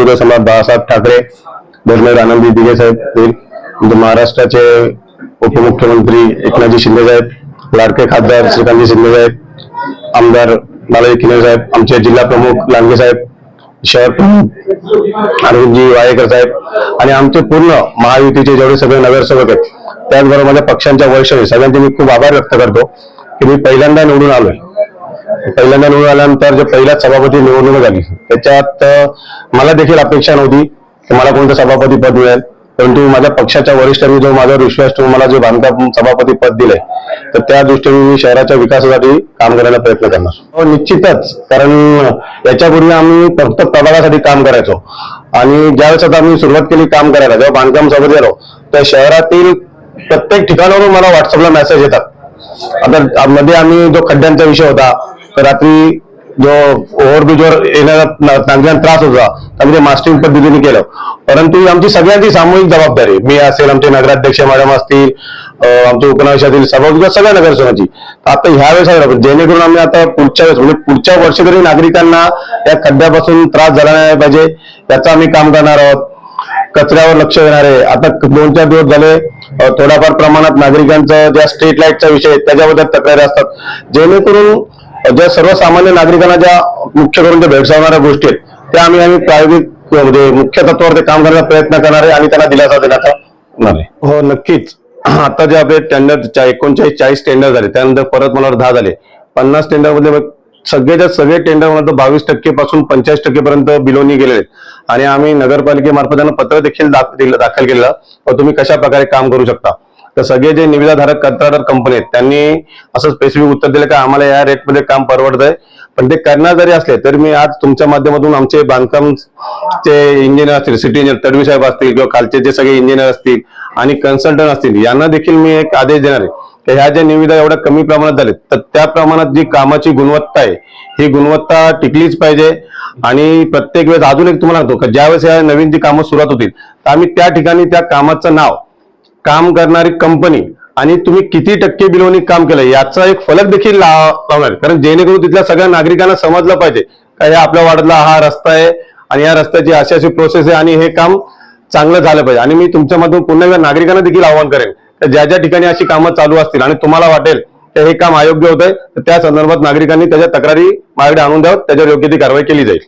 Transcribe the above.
धर्मवीर सम्राट बाळासाहेब ठाकरे, धर्मवीर आनंदी दिघे साहेब, महाराष्ट्राचे उपमुख्यमंत्री एकनाथजी शिंदे साहेब, लाडके खासदार श्रीकांतजी शिंदे साहेब, आमदार बालाजी किनरे साहेब, आमचे जिल्हा प्रमुख लांडगे साहेब, शहर प्रमुख अरविंदजी वायेकर साहेब आणि आमचे पूर्ण महायुतीचे जेवढे सगळे नगरसेवक आहेत, त्याचबरोबर माझ्या पक्षांच्या वरिष्ठ सगळ्यांचे मी खूप आभार व्यक्त करतो की मी पहिल्यांदा निवडून आलोय. पहिल्यांदा निवडून आल्यानंतर जे पहिल्याच सभापती निवडणूक झाली त्याच्यात मला देखील अपेक्षा नव्हती की मला कोणतं सभापती पद मिळेल, परंतु माझ्या पक्षाच्या वरिष्ठांनी जो माझ्यावर विश्वास ठेवून मला जे बांधकाम सभापती पद दिलंय तर त्या दृष्टीने मी शहराच्या विकासासाठी काम करायला प्रयत्न करणार. निश्चितच, कारण याच्यापूर्वी आम्ही फक्त प्रभागासाठी काम करायचो आणि ज्यावेळेस आता आम्ही सुरुवात केली काम करायला, जेव्हा बांधकाम सभापती आलो त्या शहरातील प्रत्येक ठिकाणावरून मला व्हॉट्सअपला मेसेज येतात. आता मध्ये आम्ही जो खड्ड्यांचा विषय होता तर रात्री जो ओव्हरब्रिजवर येणारा नागरिकांना त्रास होता आम्ही ते मास्टरिंग पद्धतीने केलं, परंतु ही आमची सगळ्यांची सामूहिक जबाबदारी, मी असेल, आमचे नगराध्यक्ष मॅडम असतील, आमच्या उपनगरातील सभापती सगळ्या नगरसेवकांची. आता ह्या वेळेस जेणेकरून आम्ही आता पुढच्या वेळेस म्हणजे पुढच्या वर्षी तरी नागरिकांना या खड्ड्यापासून त्रास झाला नाही पाहिजे याचं आम्ही काम करणार आहोत. कचऱ्यावर लक्ष देणार आहे. आता 2-4 दिवस झाले थोड्याफार प्रमाणात नागरिकांचं ज्या स्ट्रीट लाईटचा विषय त्याच्याबद्दल तक्रारी असतात, जेणेकरून ज्या सर्वसामान्य नागरिकांना ज्या मुख्य करून भेडसावणाऱ्या गोष्टी आहेत त्या आम्ही प्रायोगिक म्हणजे मुख्य तत्वावर ते काम करण्याचा प्रयत्न करणार आहे आणि त्यांना दिलासा देण्याचा होणार आहे. हो नक्कीच. आता जे आपले टेंडर 39-40 टेंडर झाले, त्यानंतर परत मला 10 झाले. 50 टेंडरमध्ये सगळे टेंडर म्हणतो 22% पासून 85% पर्यंत बिलोनी गेलेले आहेत आणि आम्ही नगरपालिकेमार्फत त्यांना पत्र देखील दाखल केलेलं तुम्ही कशा प्रकारे काम करू शकता. तर सगळे जे निविदाधारक कंत्राटदार कंपनी आहेत त्यांनी असं स्पेसिफिक उत्तर दिलं की आम्हाला या रेटमध्ये काम परवडतंय, पण ते करणार जरी असले तरी मी आज तुमच्या माध्यमातून आमचे बांधकामचे इंजिनियर असतील, सिटी इंजिनियर तडवी साहेब असतील किंवा खालचे जे सगळे इंजिनियर असतील आणि कन्सल्टंट असतील यांना देखील मी एक आदेश देणार आहे की ह्या ज्या निविदा एवढ्या कमी प्रमाणात झालेत तर त्या प्रमाणात जी कामाची गुणवत्ता आहे ही गुणवत्ता टिकलीच पाहिजे. आणि प्रत्येक वेळेस अजून एक तुम्हाला सांगतो की ज्यावेळेस या नवीन जी कामं सुरुवात होतील तर आम्ही त्या ठिकाणी त्या कामाचं नाव, काम करणारी कंपनी आणि तुम्ही किती टक्के बिलोनी काम केलंय याचा एक फलक देखील लावणार, कारण जेणेकरून तिथल्या सगळ्या नागरिकांना समजलं पाहिजे का हे आपल्या वार्डातला हा रस्ता आहे आणि या रस्त्याची अशी प्रोसेस आहे आणि हे काम चांगलं झालं पाहिजे. आणि मी तुमच्यामधून पुन्हा एकदा नागरिकांना देखील आवाहन करेन तर ज्या ज्या ठिकाणी अशी कामं चालू असतील आणि तुम्हाला वाटेल की हे काम अयोग्य होत आहे तर त्या संदर्भात नागरिकांनी त्याच्या तक्रारी माझ्याकडे आणून द्यावं, त्याच्यावर योग्य ती कारवाई केली जाईल.